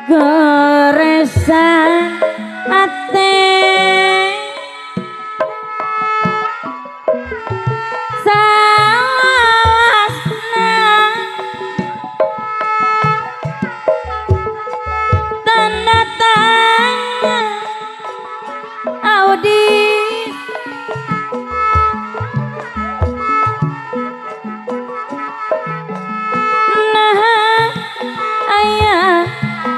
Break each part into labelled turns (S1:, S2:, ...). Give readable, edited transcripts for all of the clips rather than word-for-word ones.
S1: goresan ate sawasna tanda tangan audis nah ayah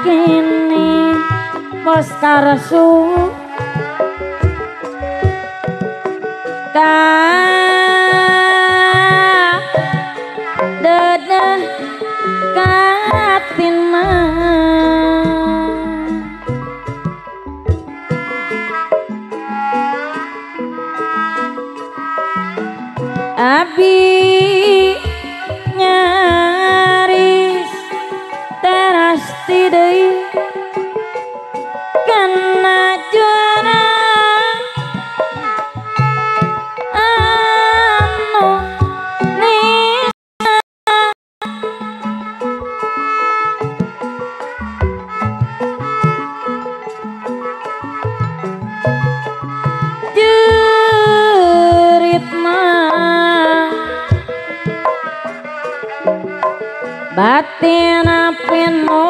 S1: kini bos karsu ka dedah katin abi nyaris teras tidai kena juara anu nisa jerit mah batin apino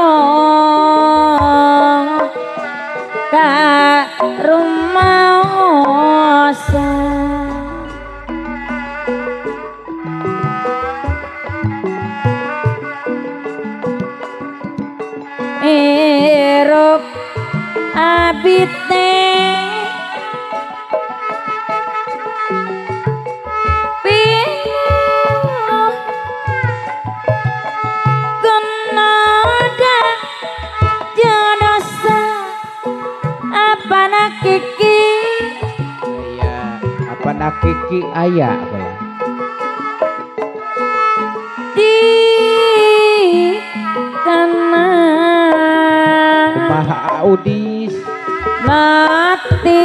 S1: ka rumaosa erok abite pinuh kenoda jodosa apa nak kiki
S2: iya apa nak kiki ayah apa ya
S1: di kana
S2: kumaha audis
S1: mati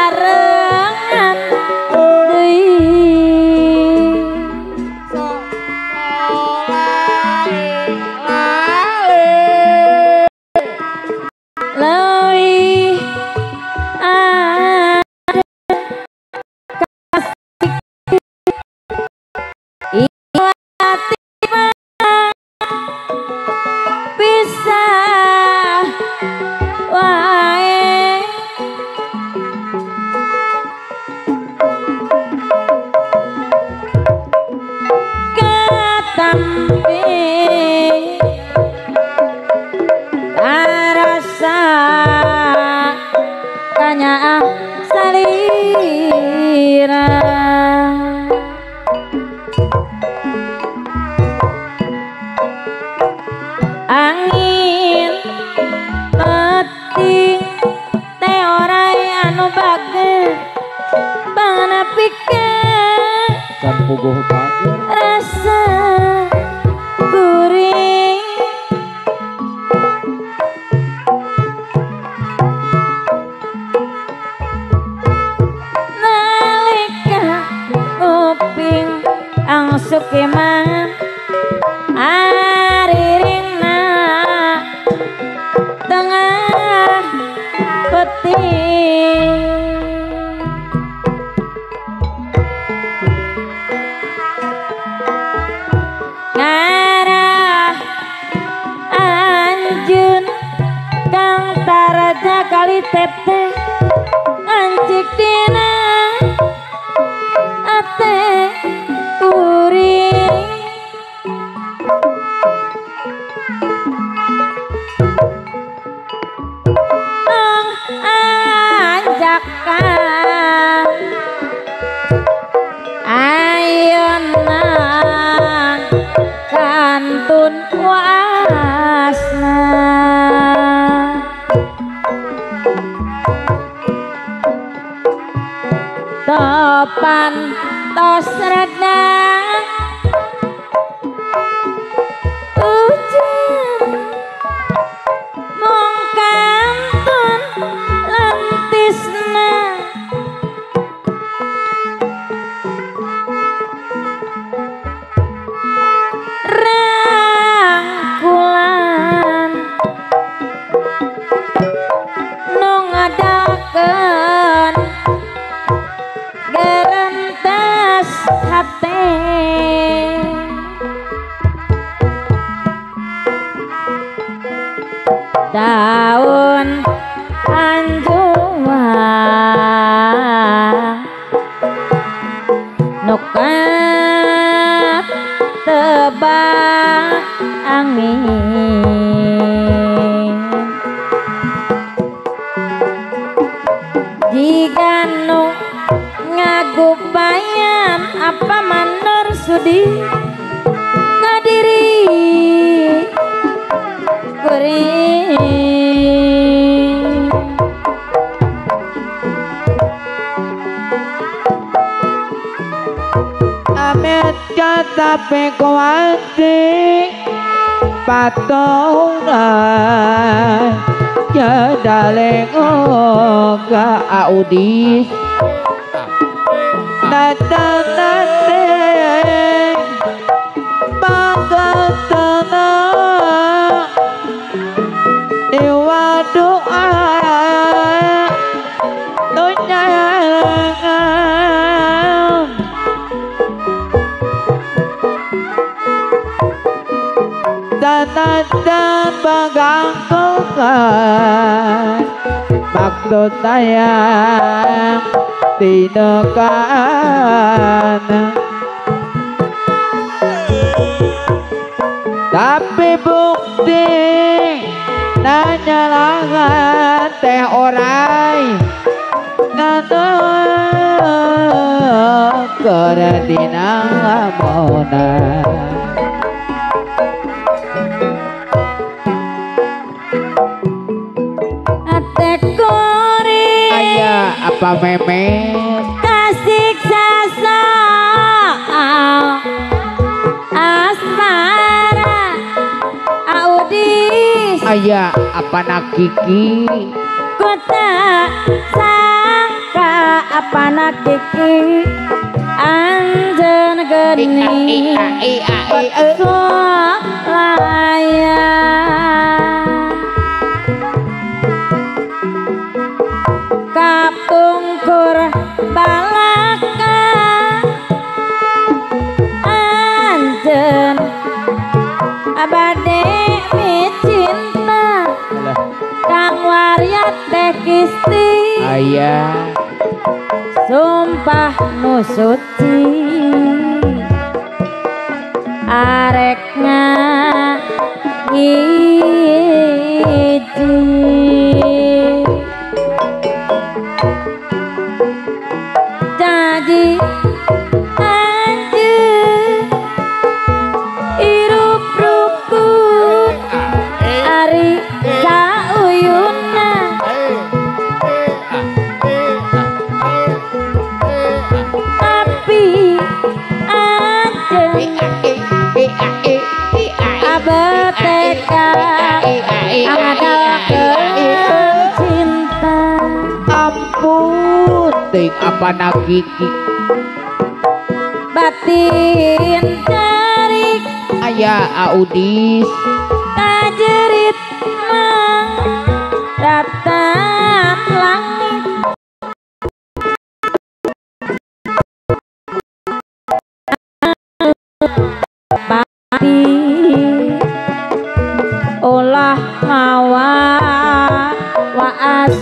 S1: sasarengan deui leuwih bisa wae ketampi tarasa tanya salira angin peting teorai anu bager bana pikir
S2: can puguh bager
S1: rasa gurih nalika kuping angsuk keman ariringna tengah peti ngarah anjeun kang taraja kali tete ngancik dina ate kuring anjakan ayeuna kantun wasna topan tos redang ujan mung kantun lentisna rangkulan nu ngadakeun gerentes hate daun anjuang nukat tebak angin jika nu ngagupayan apa manur sudi kadiri kuring
S2: Amit kata pekuati patongan jadaleng ga audis nate bagatana dewa doa nunyangan dan pagangkungan maksud sayang tinekan tapi bukti nanya langan teh orai ngana keredina mona apa memet
S1: kasih sasa asmara audis
S2: aya apa nakiki
S1: kota sangka apa nakiki anjen geni betul layan kapungkur balaka anjen abade micinta kang waryat teh kisti
S2: aya
S1: sumpah nu suci arek ngiji jadi anjir irup rukun ari sauyuna tapi anjir abeteka ngadakeun cinta
S2: ampun ting apa nakiki
S1: batin tarik
S2: aya audis
S1: kajerit mang ratan langit pati olah mawa waas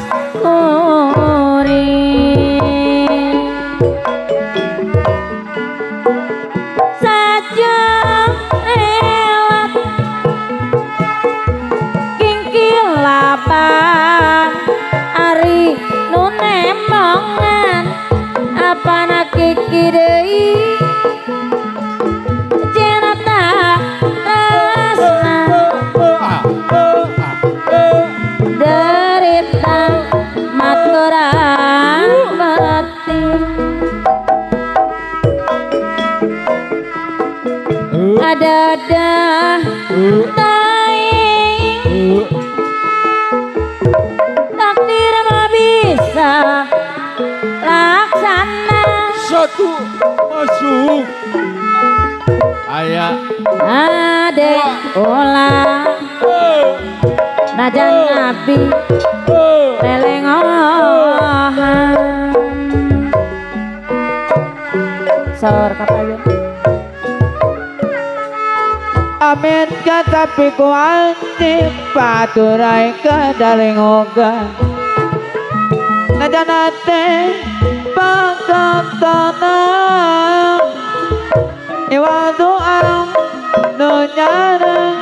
S1: saja lewat kingkil laban ari nu nemongan apa nakiki deui cenata rasna derita maturang batin ada taing takdir mah bisa laksana
S3: satu masuk Aya
S1: Adek ulah najan nabi lelengohan sor kapayun
S2: Amin tapi ku anti paturai ke daling oga najanate pangkat tanah iwadu ang nunyarang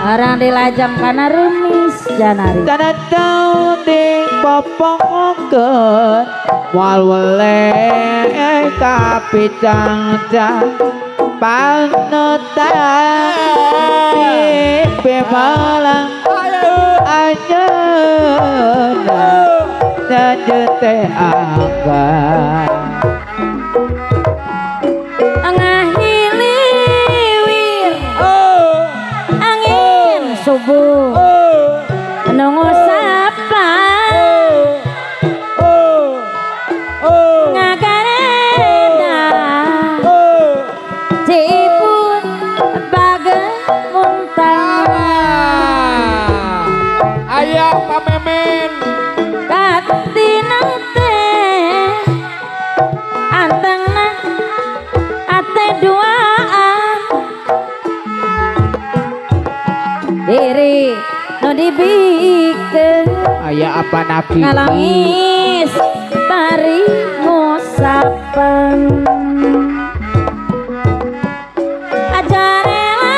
S1: orang dilajang karena remis janari
S2: tanah daun di popongkeun wal wele kapitang panutan di pemalang anjeuna dan teh angga
S1: ngahiliwir angin subuh nunggu sapa ngagarena ciput bagai muntah
S3: Aya pamemen
S1: katina teh antengna ate duaan diri nu dibikeun
S2: aya apa naki
S1: ngalangis pari ngusapan ajarela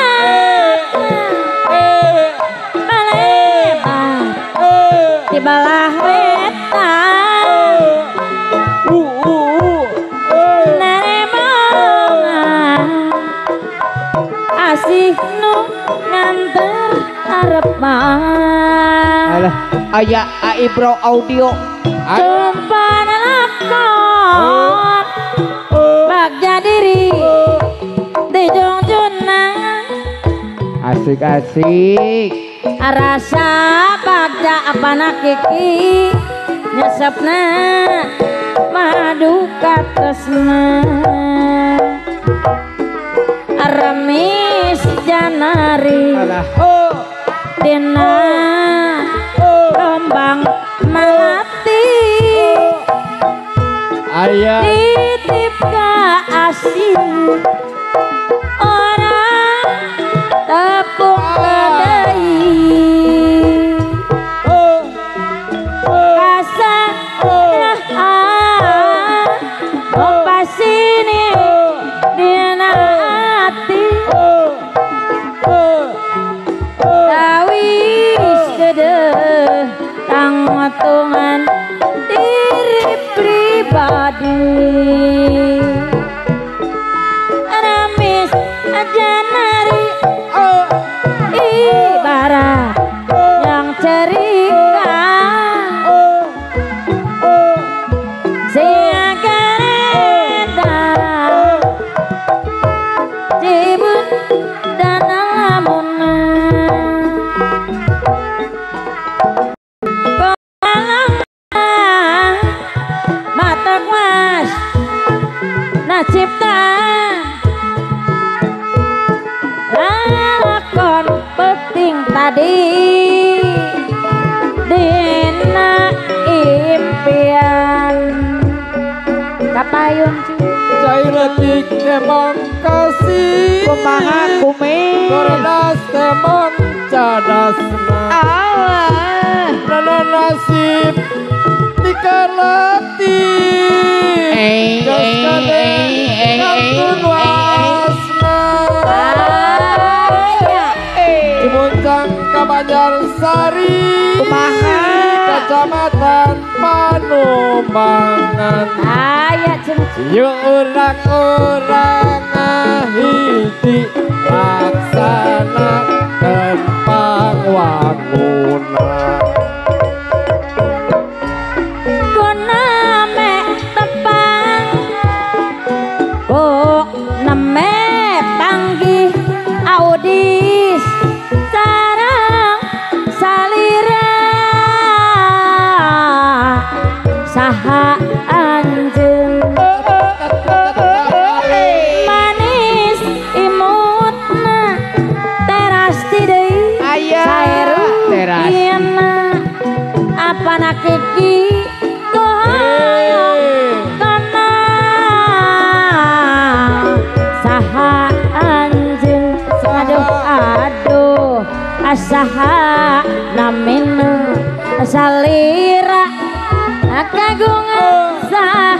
S1: baleban di balah wetan neremongan asih nu nganter arepan
S2: alah aya Aibro audio
S1: Tumpan lakon bagja diri di junjungan
S2: asik-asik
S1: rasa bagja apa nakiki nyesepna madu katresna remis janari
S2: alah
S1: dina rombang melati
S3: Aya
S1: titip ka asin orang tepung kedai kasa opas ini dina hati tawis kedeh tang watungan diri pribadi ramis aja nari ibarat yang cerita siagareta cibut dan lamunan mata mas nasibta lakon penting tadi dina impian kapayun
S3: Cairetik emang kasih
S2: kumaha kumis
S3: Kordas temon cadasna
S2: Allah
S3: Nana nasib dikalati Kantun wasna Dimuncang ka Banjarsari
S2: kumaha
S3: Kecamatan Panombangan
S1: ayat cengci
S3: Yuk orang-orang ngahiti laksanakan pangwangunan
S1: guna me tepang kok neme panggih audis sarang salira saha anjeun kiki kana saha anjeun aduh asaha namina salira kagungan sah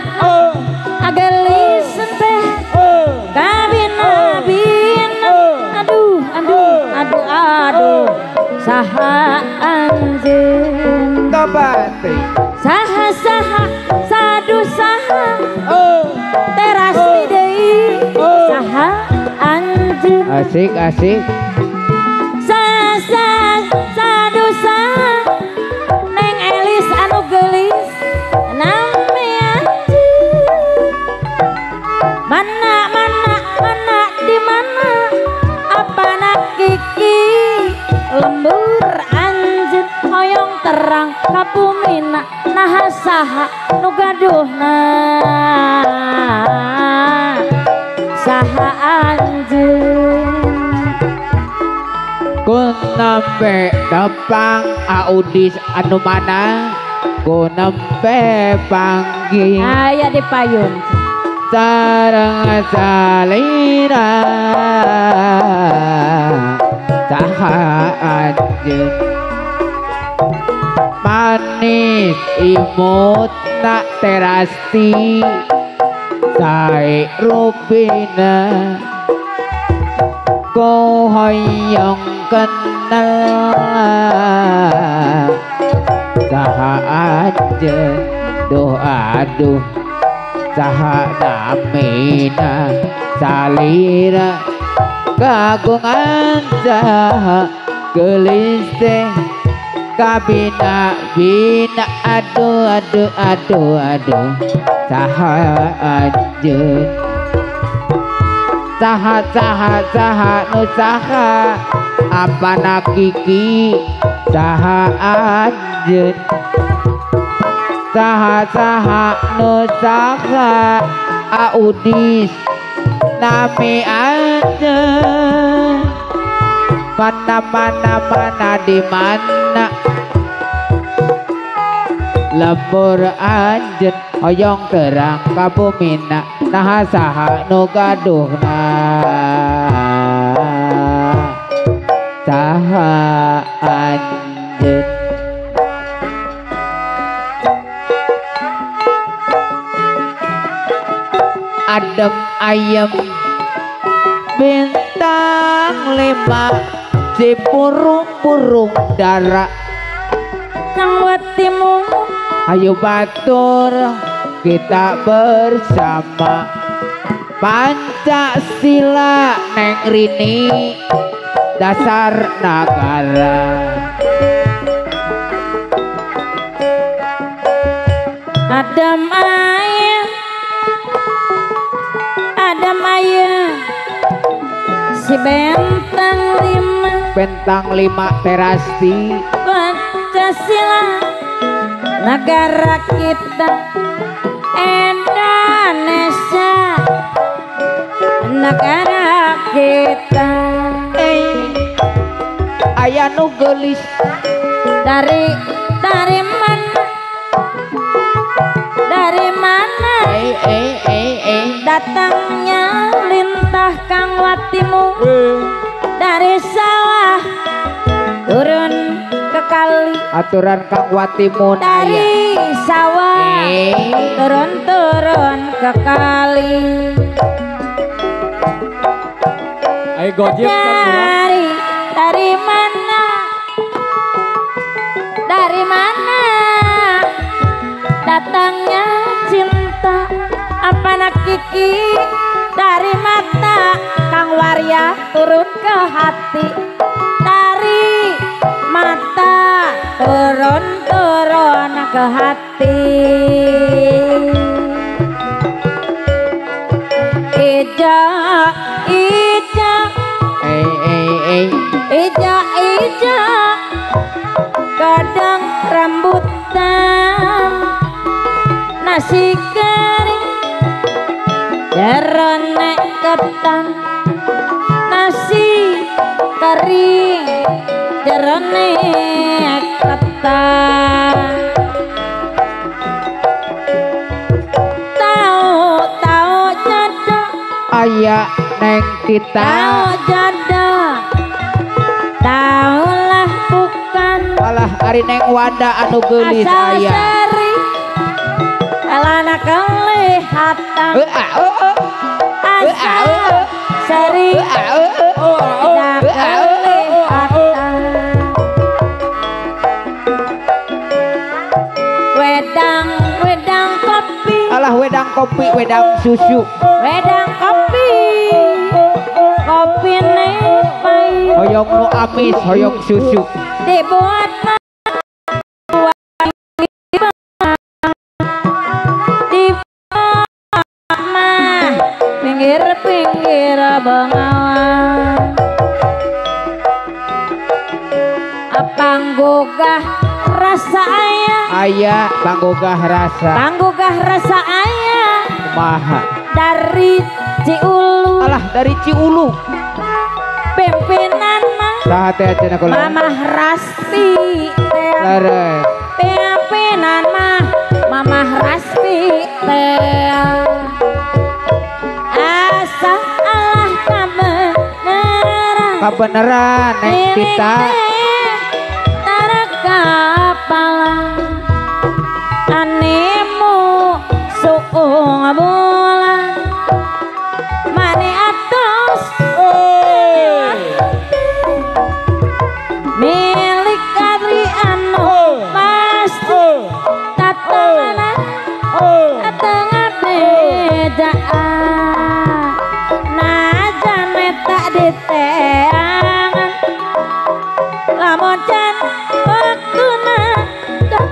S1: agelis teh kabina bina aduh saha anjeun
S2: Kabati
S1: saha sadu saha teras deui saha anjeun
S2: asik
S1: sadu saha neng Elis anu gelis name anjeun mana di mana apa nak kiki lembur anjeun hoyong terang kapumina naha saha nu gaduhna saha anjeun
S2: kun nembe depang audis anu mana ku nembe panggih
S1: aya di payun
S2: sareng salira saha anjeun manis imut nak terasti sae rupina cô hoyong kenal saha anjeun aduh saha namina salira kagungan saha gelis teh kabina bina aduh saha anjeun saha nu saha apa nak kiki saha anjeun saha nu saha audis nami anjeun mana di mana lembur anjeun hoyong terang kabumina naha saha nu gaduhna saha anjeun adem ayem bintang 5 si burung dara
S1: sangwatimu
S2: ayo batur kita bersama Pancasila neng Rini dasar negara
S1: Adam ayah si
S2: bentang 5 terasti
S1: Pancasila negara kita Indonesia negara kita
S2: aya nu geulis
S1: dari mana datangnya lintah Kang Watimu dari sawah turun ke kali
S2: aturan Kang Watimun
S1: dari sawah turun ke kali
S3: Ayo gojek
S1: dari mana datangnya cinta apa nak kiki dari mata Kang Warya turun ke hati dari mata turun ke hati ijo kadang rambutan nasi kering jerone ketan nasi kering jerone ketan
S2: aya neng kita
S1: Tahu jodoh, tahulah bukan.
S2: malah ari neng Wanda anu geulis
S1: Asal
S2: aya
S1: seri, elana kelihatan. Asal seri, tidak kelihatan. Wedang kopi,
S2: alah wedang kopi wedang susu
S1: wedang kopi, kopi nepai.
S2: hoyong nu amis hoyong susu
S1: Dibuat pinggir-pinggir bengawan. Panggugah rasa ayah,
S2: aya panggugah rasa
S1: panggugah rasa ayah
S2: kumaha
S1: dari Ciulu.
S2: alah dari Ciulu
S1: Pimpinan
S2: saha teh cenah kula
S1: Mamah Rasti teh.
S2: leres
S1: Pimpinan Mamah Rasti teh. Asa Allah kabeneran
S2: kabeneran neng kita
S1: Tarakapala anemu suung bulan mani atos milik Adriano pasti tatangana tatangah bejaan najan tak diteangan lamun can waktuna datang.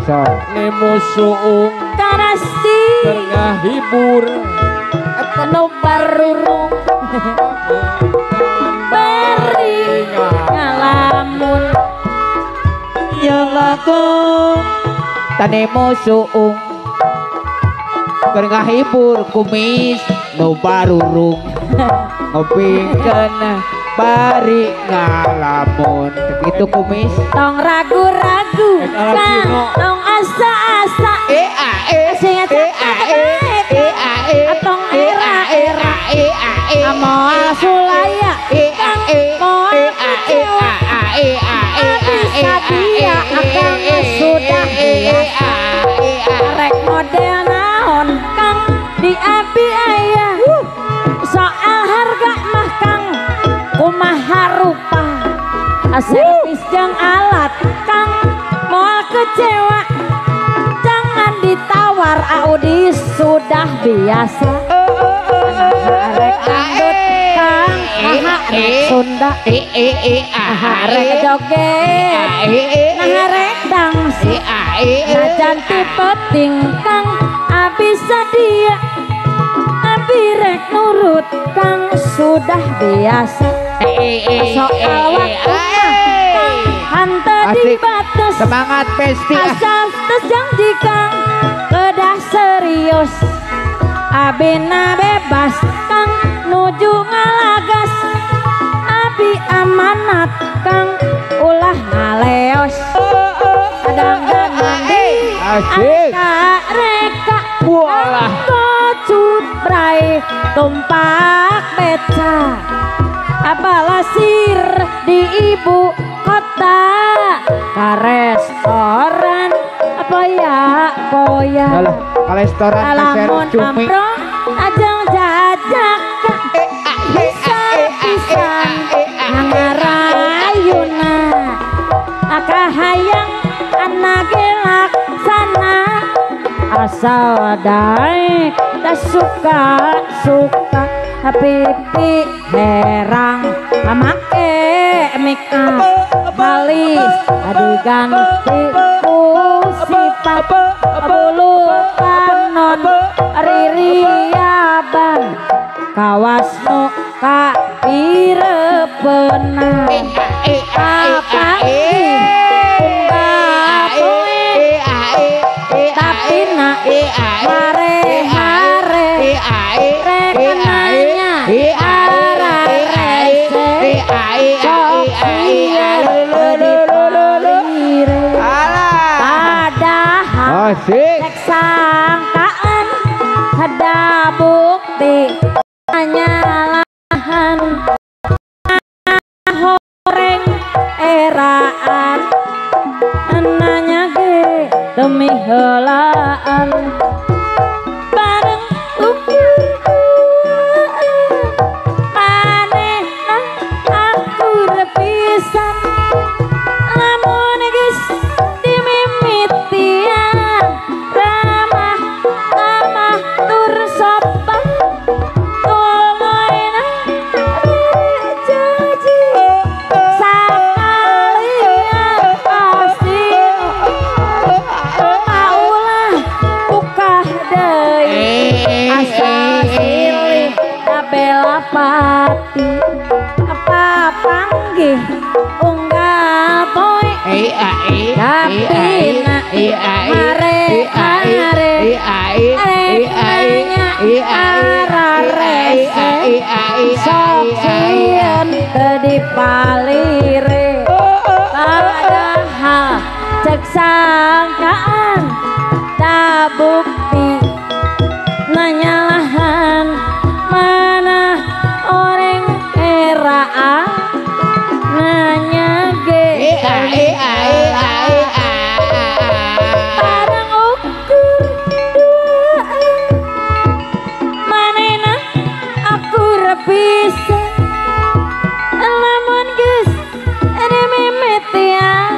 S2: sor
S3: nemu suung
S1: Karasti
S3: tengah hibur
S1: penuh barurung beri ngalamun
S2: ya lagu tanemo suung keur ngahibur kumis nu barurung ngopingkeun bari ngalamun itu kumis
S1: tong ragu-ragu kan tong asa-asa sing atong era-era amoal sulaya kang moal kecewa bisa dia akan sudah biasa rek model naon kang diabi ayah soal harga mah kang kumaha rupa servis jeung alat kang moal kecewa jangan ditawar audis sudah biasa rek andut kang rek Sunda rek joget rek dangsi najan tipe tingkang abisa dia abi rek nurut kang sudah biasa soal waktu mah hanta di batas
S2: semangat pesti
S1: asal terjanji kang kedah serius abina bebas kang nuju ngalagas abi amanat kang ulah ngaleos kadang-kadang di
S2: asik
S1: reka
S2: walah
S1: kocut bray tumpak beca abalasir di ibu kota ka restoran apa ya koya
S2: alah ka restoran
S1: alamun
S2: cumi
S1: ampro ajang jajak pisan ngarayuna akahayang anak laksana asal daek tak suka pipi herang make make up balis diganti sifat bulu panon ririaban kawasnu ka pirepenan apa tapi nak mare-mare rekenanya arah rese sok biar dipalire padahal
S2: asik
S1: sek sangkaan ada bukti nyalahan horeng eraan nanya ge demi helaan bareng ukur manehna aku repisan lamun geus dimimitian ramah ramah tur sopan tuluy janji sakalian pasti maulah buka deui asa silih bela pati apa panggih unggal poe tapi nak mare sok sieun teu dipalire padahal cek sangkaan da bukti nanyalahan mana orang eraan nanya ge barang ukur dua manehna aku repisan lamun geus dimimitian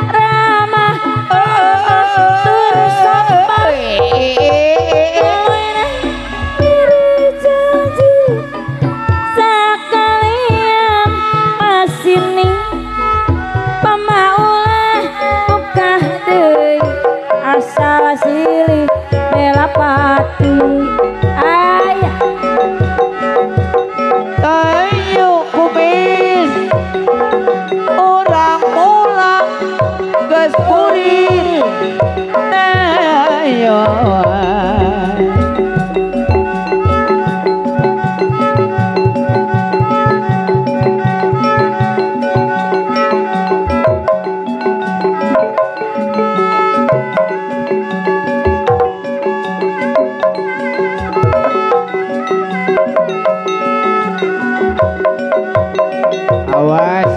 S1: ramah tur sopan diri janji sakalian pasini pamaulah buka deui asal silih bela pati ayah
S2: Tayo kumis orang mula gas puri Tayo awas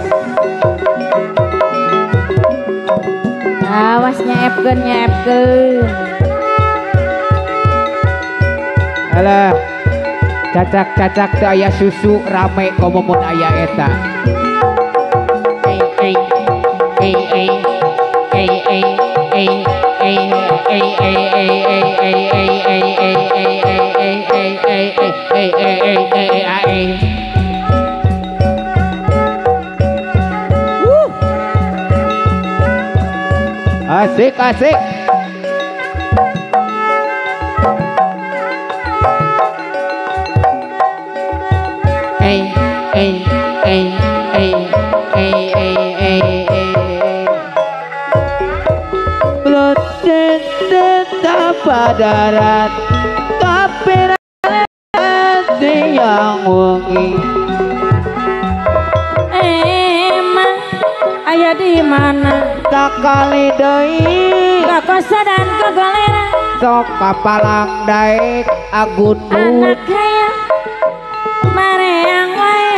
S1: awas nyeepkeun
S2: alah cacak-cacak teu aya susu rame komomun aya eta asik asik padarat kapiran yang wengi
S1: emang aya di mana
S2: sakali deui
S1: kakosa dan kegolera
S2: sok kapalang daek agundu
S1: anak kaya mareang wae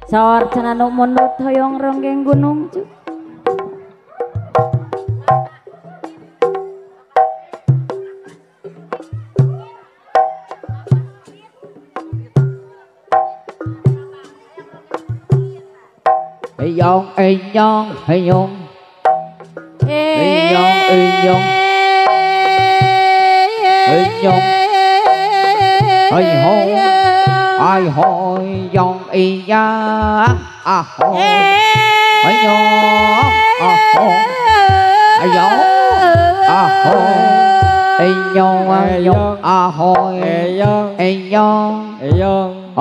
S1: sawar cenah nu mundut hoyong ronggeng gunung cu
S2: Eyong eyong eyong eyong eyong eyong eyong ai hoi yong iya ahong eyong ahong eyong ahong eyong eyong ahong eyong eyong eyong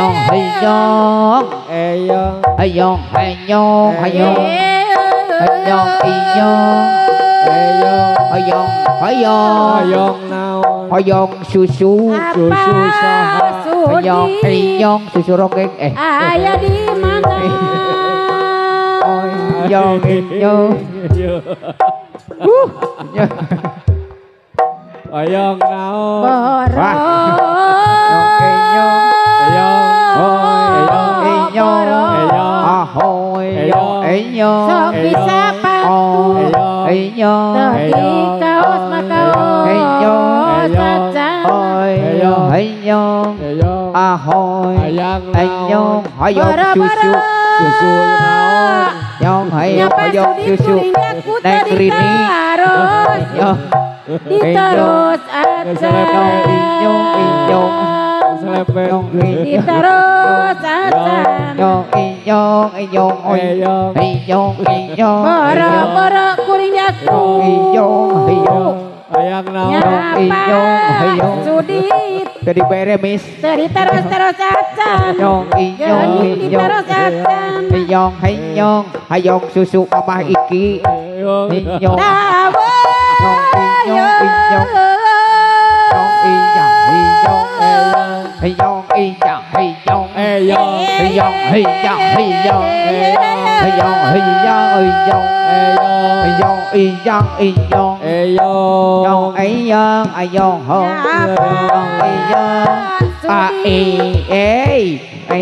S2: yong yong yong yong yong yong hoyong susu
S1: susu
S2: Ayong ayong susu rongeng
S1: Aya di mana?
S2: Ayong ayong
S3: Ayong naon.
S1: Boro. Sok bisa patuh. Tadi kaos makaos sacan.
S3: Ayong
S2: susu
S3: susu naon.
S2: Yong
S1: Nyapa
S2: ayong
S1: sudi
S2: susu
S1: tulingnya ku
S2: Nek
S1: tadi
S2: rini
S1: taros.
S2: Yong
S1: Diterus acan.
S2: Inyong
S3: Selepet.
S1: Diterus acan.
S2: Ayong
S1: Boro-boro kuring jaku.
S3: Ayang naon.
S1: Nyapa sudi
S2: Tadi beremis
S1: tadi terus acan. Geuning diterus acan.
S2: Hayong susu mamah iki Inyong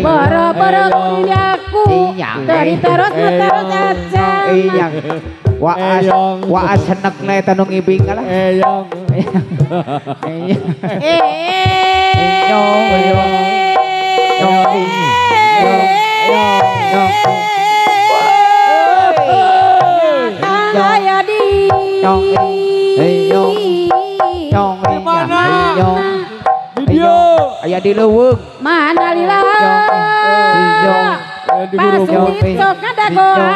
S1: Boro-boro kuring jaku. Tadi terus acan.
S2: Waas senek na tanong ibing ka lang.
S1: Aya di
S2: Aya di leuweung.
S1: mana lila
S3: Di
S1: pasudit sok ngadagoan.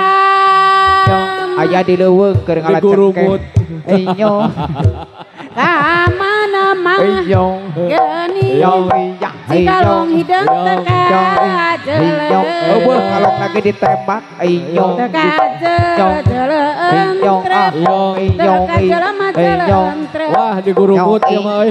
S2: Aya di leuweung keur ngalat
S3: gurumut.
S1: Kamana-mana geni cikalong hidung teka jeleng
S2: kalong lagi ditembak
S1: teka jeleng teka jelema trek.
S3: Wah di gurumut ya mah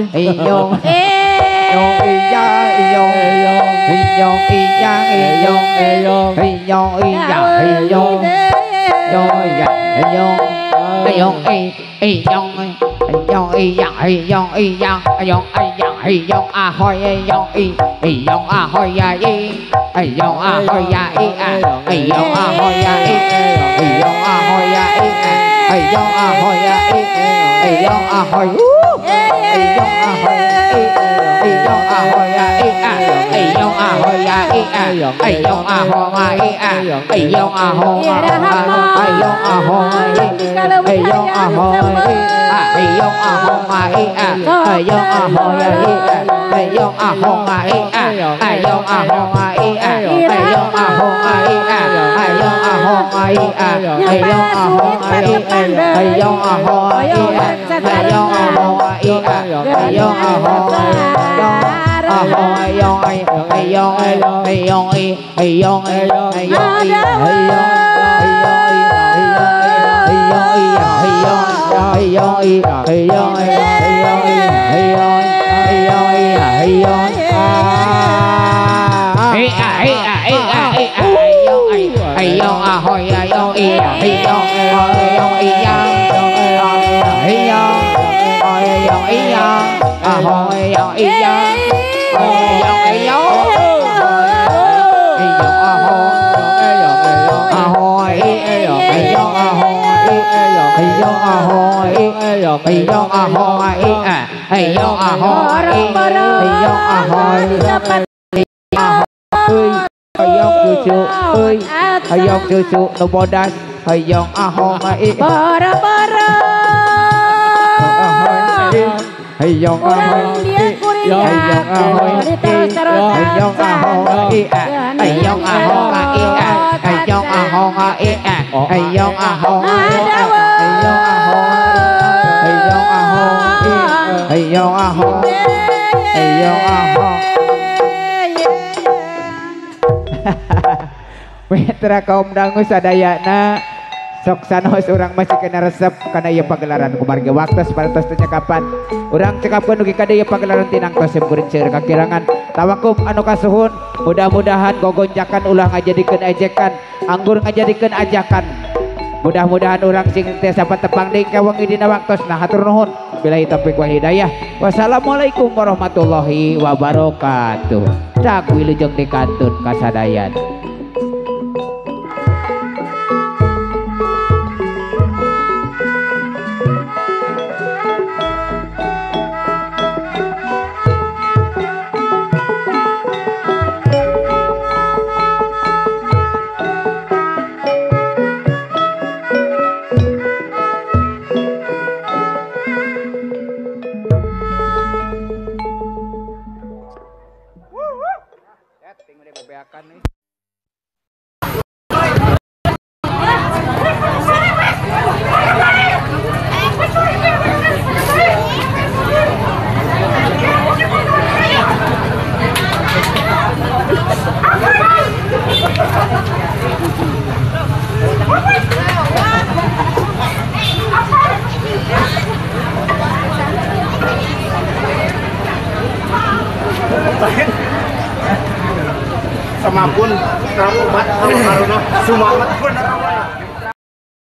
S2: hayong susu nu bodas hayong ahong ai
S1: Boro-boro
S2: hayong
S1: kurang dia kuring jaku diterus
S2: hayong ahong ai hayong ahong ai hayong ahong ai hayong ahong ai hayong ahong hayong ahong hayong ahong Mitra kaum dangu sadayana sok sanos urang masih kena resep karena ieu pagelaran kumargi waktu sapatos teh kapan urang cekapkeun ugi ka dieu pagelaran tinang tos kuring seueur kakirangan tawakum anu kasuhun mudah-mudahan gogonjakan ulah ngajadikeun ejekan anggur ngajadikeun ajakan mudah-mudahan urang sing teu sapat tepang deui ka wengi dina waktosna hatur nuhun billahi taufiq wal hidayah wassalamualaikum warahmatullahi wabarakatuh dak wilujeng dikantun kasadayan.
S4: Sama pun, umat, haruna, semua pun